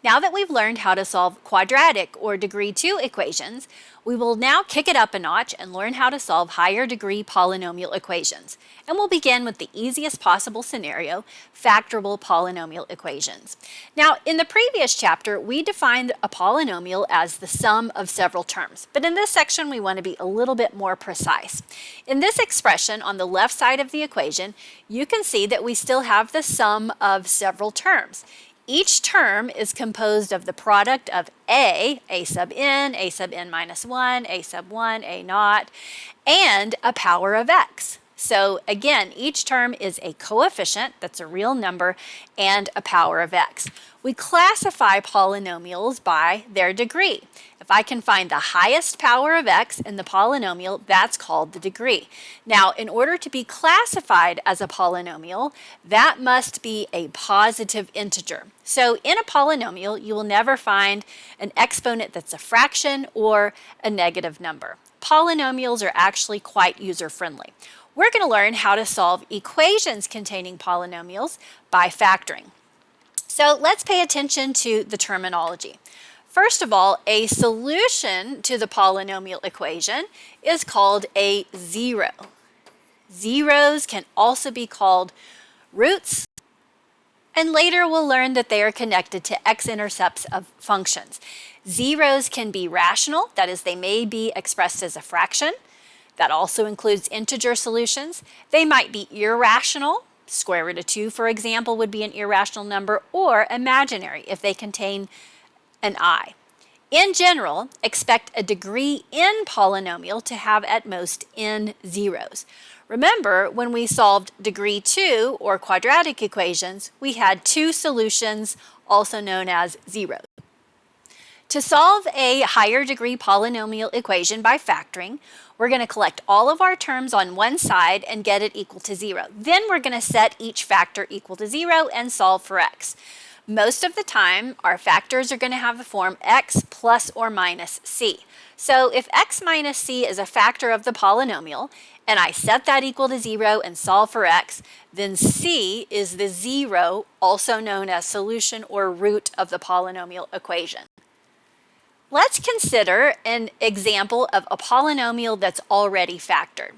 Now that we've learned how to solve quadratic or degree 2 equations, we will now kick it up a notch and learn how to solve higher degree polynomial equations. And we'll begin with the easiest possible scenario, factorable polynomial equations. Now, in the previous chapter, we defined a polynomial as the sum of several terms. But in this section, we want to be a little bit more precise. In this expression on the left side of the equation, you can see that we still have the sum of several terms. Each term is composed of the product of a sub n minus 1, a sub 1, a naught, and a power of x. So again, each term is a coefficient, that's a real number, and a power of x. We classify polynomials by their degree. If I can find the highest power of x in the polynomial, that's called the degree. Now, in order to be classified as a polynomial, that must be a positive integer. So in a polynomial, you will never find an exponent that's a fraction or a negative number. Polynomials are actually quite user-friendly. We're going to learn how to solve equations containing polynomials by factoring. So let's pay attention to the terminology. First of all, a solution to the polynomial equation is called a zero. Zeros can also be called roots, and later we'll learn that they are connected to x-intercepts of functions. Zeros can be rational, that is, they may be expressed as a fraction. That also includes integer solutions. They might be irrational. Square root of 2, for example, would be an irrational number, or imaginary if they contain an I. In general, expect a degree n polynomial to have at most n zeros. Remember, when we solved degree 2 or quadratic equations, we had two solutions, also known as zeros. To solve a higher degree polynomial equation by factoring, we're going to collect all of our terms on one side and get it equal to 0. Then we're going to set each factor equal to 0 and solve for x. Most of the time, our factors are going to have the form x plus or minus c. So if x minus c is a factor of the polynomial, and I set that equal to 0 and solve for x, then c is the 0, also known as solution or root of the polynomial equation. Let's consider an example of a polynomial that's already factored.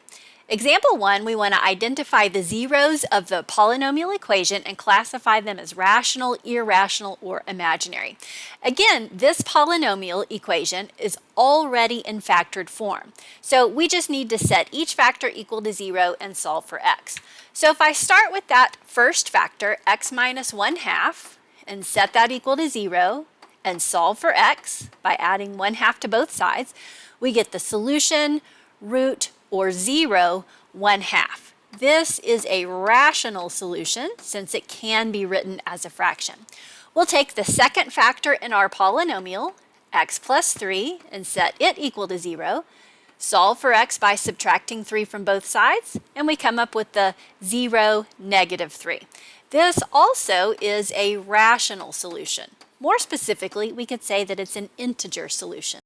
Example 1, we want to identify the zeros of the polynomial equation and classify them as rational, irrational, or imaginary. Again, this polynomial equation is already in factored form. So we just need to set each factor equal to 0 and solve for x. So if I start with that first factor, x minus 1/2, and set that equal to 0, and solve for x by adding 1/2 to both sides, we get the solution, root, or 0, 1/2. This is a rational solution since it can be written as a fraction. We'll take the second factor in our polynomial, x plus 3, and set it equal to 0. Solve for x by subtracting 3 from both sides, and we come up with the 0, -3. This also is a rational solution. More specifically, we could say that it's an integer solution.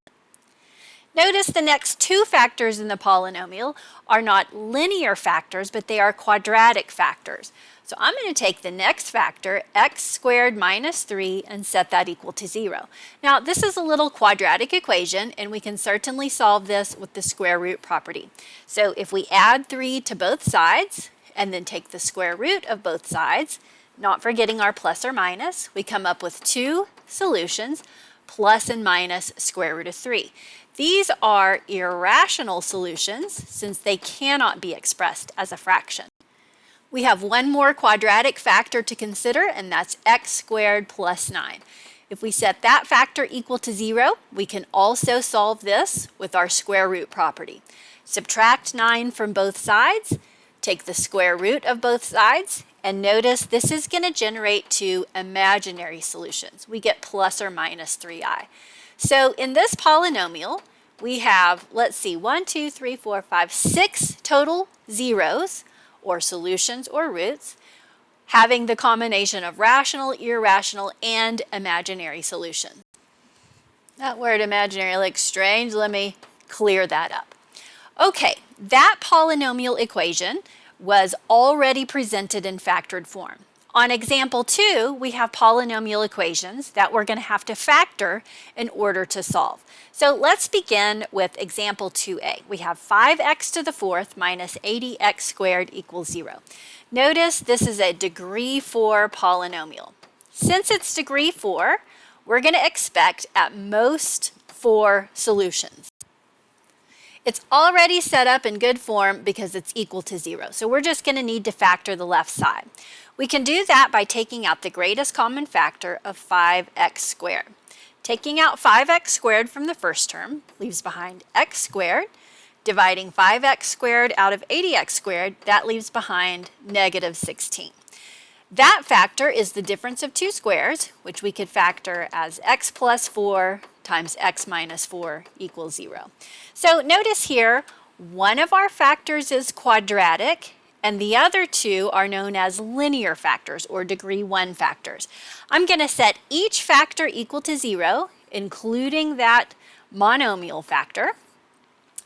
Notice the next two factors in the polynomial are not linear factors, but they are quadratic factors. So I'm going to take the next factor, x squared minus 3, and set that equal to 0. Now, this is a little quadratic equation, and we can certainly solve this with the square root property. So if we add 3 to both sides, and then take the square root of both sides, not forgetting our plus or minus, we come up with two solutions, plus and minus square root of 3. These are irrational solutions since they cannot be expressed as a fraction. We have one more quadratic factor to consider, and that's x squared plus 9. If we set that factor equal to 0, we can also solve this with our square root property. Subtract 9 from both sides, take the square root of both sides, and notice this is going to generate two imaginary solutions. We get plus or minus 3i. So in this polynomial, we have, let's see, 1, 2, 3, 4, 5, 6 total zeros, or solutions or roots, having the combination of rational, irrational, and imaginary solutions. That word imaginary looks strange. Let me clear that up. Okay, that polynomial equation was already presented in factored form. On example 2, we have polynomial equations that we're going to have to factor in order to solve. So let's begin with example 2a. We have 5x to the fourth minus 80x squared equals 0. Notice this is a degree 4 polynomial. Since it's degree 4, we're going to expect at most 4 solutions. It's already set up in good form because it's equal to 0. So we're just going to need to factor the left side. We can do that by taking out the greatest common factor of 5x squared. Taking out 5x squared from the first term leaves behind x squared. Dividing 5x squared out of 80x squared, that leaves behind negative 16. That factor is the difference of two squares, which we could factor as x plus 4 times x minus 4 equals 0. So notice here, one of our factors is quadratic, and the other two are known as linear factors or degree 1 factors. I'm going to set each factor equal to 0, including that monomial factor,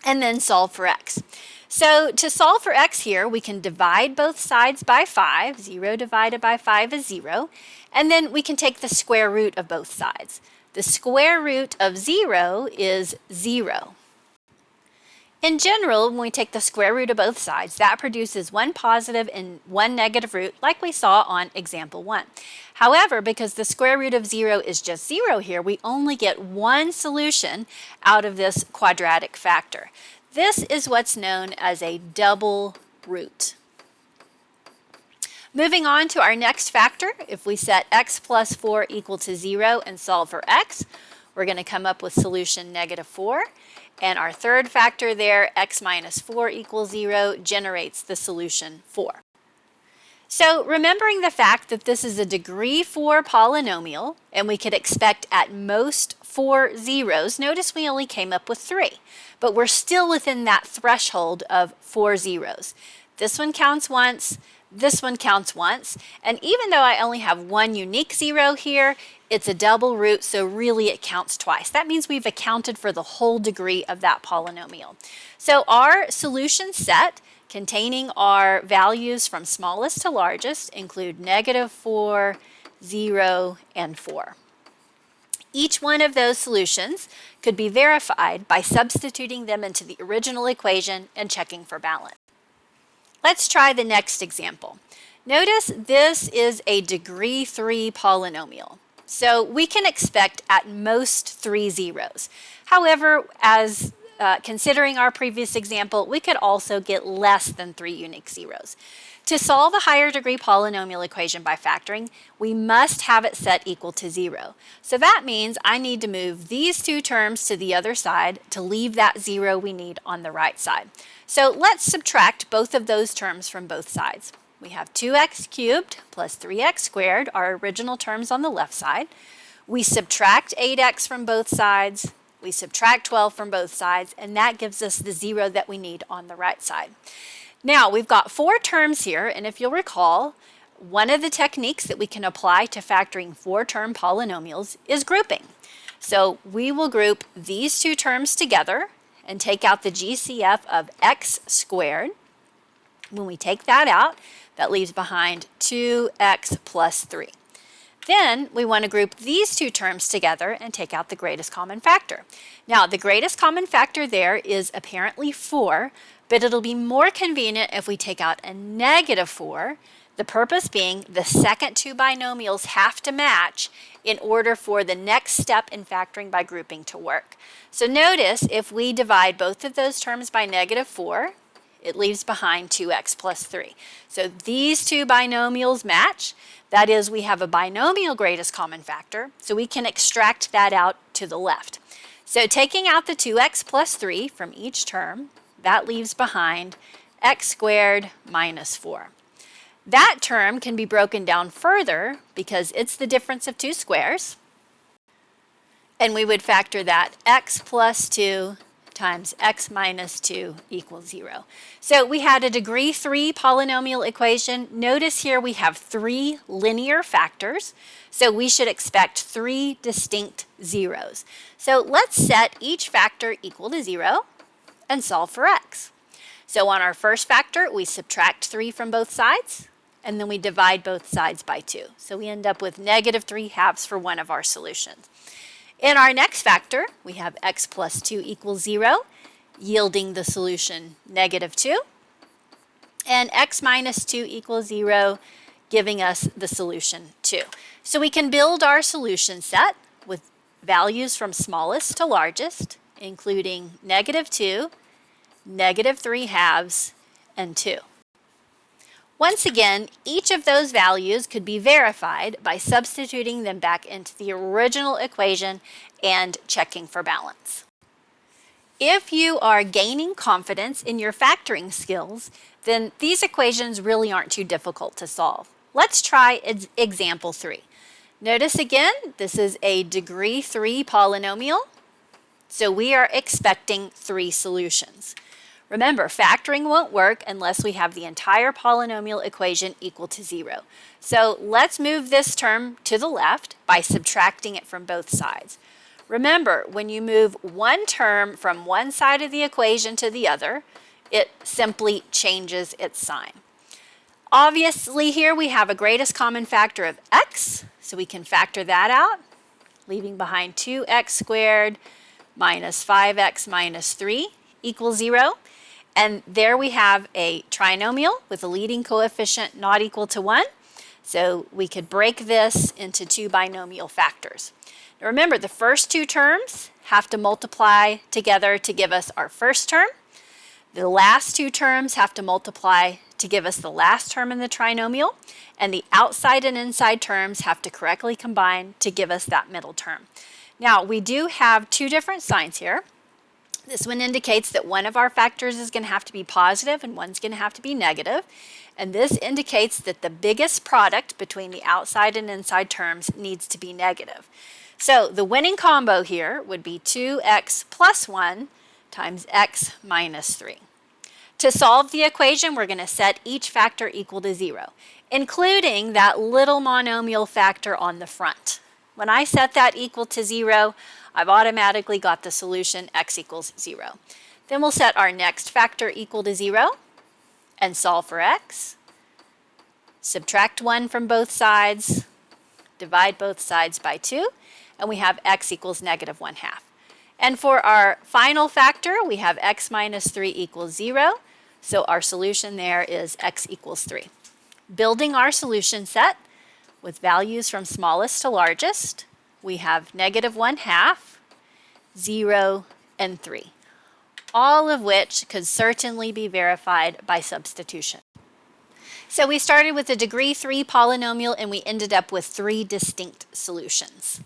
and then solve for x. So to solve for x here, we can divide both sides by 5. 0 divided by 5 is 0. And then we can take the square root of both sides. The square root of 0 is 0. In general, when we take the square root of both sides, that produces one positive and one negative root, like we saw on example 1. However, because the square root of 0 is just 0 here, we only get one solution out of this quadratic factor. This is what's known as a double root. Moving on to our next factor, if we set x plus 4 equal to 0 and solve for x, we're going to come up with solution negative 4. And our third factor there, x minus 4 equals 0, generates the solution 4. So remembering the fact that this is a degree 4 polynomial, and we could expect at most 4 zeros, notice we only came up with 3, but we're still within that threshold of 4 zeros. This one counts once, this one counts once, and even though I only have one unique 0 here, it's a double root, so really it counts twice. That means we've accounted for the whole degree of that polynomial. So our solution set containing our values from smallest to largest include negative 4, 0, and 4. Each one of those solutions could be verified by substituting them into the original equation and checking for balance. Let's try the next example. Notice this is a degree 3 polynomial. So we can expect at most 3 zeros. However, as considering our previous example, we could also get less than 3 unique zeros. To solve a higher degree polynomial equation by factoring, we must have it set equal to 0. So that means I need to move these two terms to the other side to leave that 0 we need on the right side. So let's subtract both of those terms from both sides. We have 2x cubed plus 3x squared, our original terms on the left side. We subtract 8x from both sides. We subtract 12 from both sides, and that gives us the 0 that we need on the right side. Now, we've got 4 terms here, and if you'll recall, one of the techniques that we can apply to factoring 4-term polynomials is grouping. So we will group these two terms together and take out the GCF of x squared. When we take that out, that leaves behind 2x plus 3. Then we want to group these two terms together and take out the greatest common factor. Now, the greatest common factor there is apparently 4, but it'll be more convenient if we take out a negative 4, the purpose being the second two binomials have to match in order for the next step in factoring by grouping to work. So notice if we divide both of those terms by negative 4, it leaves behind 2x plus 3. So these two binomials match. That is, we have a binomial greatest common factor, so we can extract that out to the left. So taking out the 2x plus 3 from each term, that leaves behind x squared minus 4. That term can be broken down further because it's the difference of two squares, and we would factor that x plus 2 times x minus 2 equals 0. So we had a degree 3 polynomial equation. Notice here we have 3 linear factors, so we should expect 3 distinct zeros. So let's set each factor equal to 0 and solve for x. So on our first factor, we subtract 3 from both sides. and then we divide both sides by 2. So we end up with negative 3/2 for one of our solutions. In our next factor, we have x plus 2 equals 0, yielding the solution negative 2, and x minus 2 equals 0, giving us the solution 2. So we can build our solution set with values from smallest to largest, including negative 2, negative 3/2, and 2. Once again, each of those values could be verified by substituting them back into the original equation and checking for balance. If you are gaining confidence in your factoring skills, then these equations really aren't too difficult to solve. Let's try example 3. Notice again, this is a degree 3 polynomial, so we are expecting 3 solutions. Remember, factoring won't work unless we have the entire polynomial equation equal to 0. So let's move this term to the left by subtracting it from both sides. Remember, when you move one term from one side of the equation to the other, it simply changes its sign. Obviously, here we have a greatest common factor of x, so we can factor that out, leaving behind 2x squared minus 5x minus 3 equals 0. And there we have a trinomial with a leading coefficient not equal to 1. So we could break this into 2 binomial factors. Now remember, the first 2 terms have to multiply together to give us our first term. The last 2 terms have to multiply to give us the last term in the trinomial. And the outside and inside terms have to correctly combine to give us that middle term. Now, we do have 2 different signs here. This one indicates that one of our factors is going to have to be positive and one's going to have to be negative. And this indicates that the biggest product between the outside and inside terms needs to be negative. So the winning combo here would be 2x plus 1 times x minus 3. To solve the equation, we're going to set each factor equal to 0, including that little monomial factor on the front. When I set that equal to 0, I've automatically got the solution x equals 0. Then we'll set our next factor equal to 0 and solve for x. Subtract 1 from both sides, divide both sides by 2, and we have x equals negative 1/2. And for our final factor, we have x minus 3 equals 0, so our solution there is x equals 3. Building our solution set with values from smallest to largest, we have negative 1/2, 0, and 3, all of which could certainly be verified by substitution. So we started with a degree 3 polynomial and we ended up with 3 distinct solutions.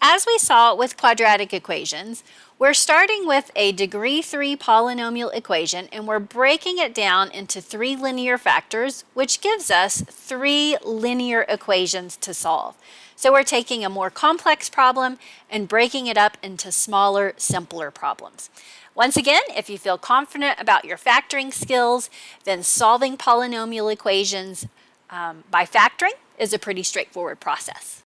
As we saw with quadratic equations, we're starting with a degree 3 polynomial equation and we're breaking it down into 3 linear factors, which gives us 3 linear equations to solve. So we're taking a more complex problem and breaking it up into smaller, simpler problems. Once again, if you feel confident about your factoring skills, then solving polynomial equations by factoring is a pretty straightforward process.